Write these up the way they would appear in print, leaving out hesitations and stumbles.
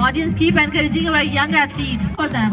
Audience keep encouraging our young athletes for them.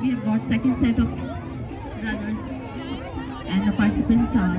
We have got second set of runners and the participants are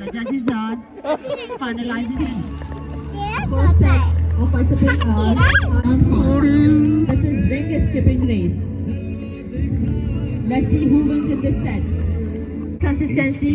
The judges are finalizing it. First set of participants are this is ring skipping race. Let's see who wins in this set. Consistency.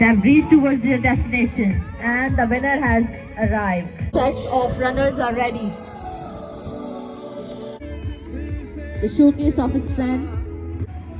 They have reached towards their destination and the winner has arrived. Sets of runners are ready. The showcase of his strength.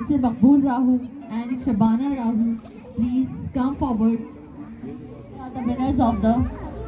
Mr. Maqbool Rahul and Shabana Rahul, please come forward. Are the winners of the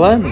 1.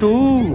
2,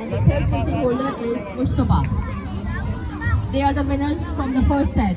and the third position holder is Mustafa. They are the winners from the first set.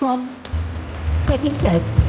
From second set.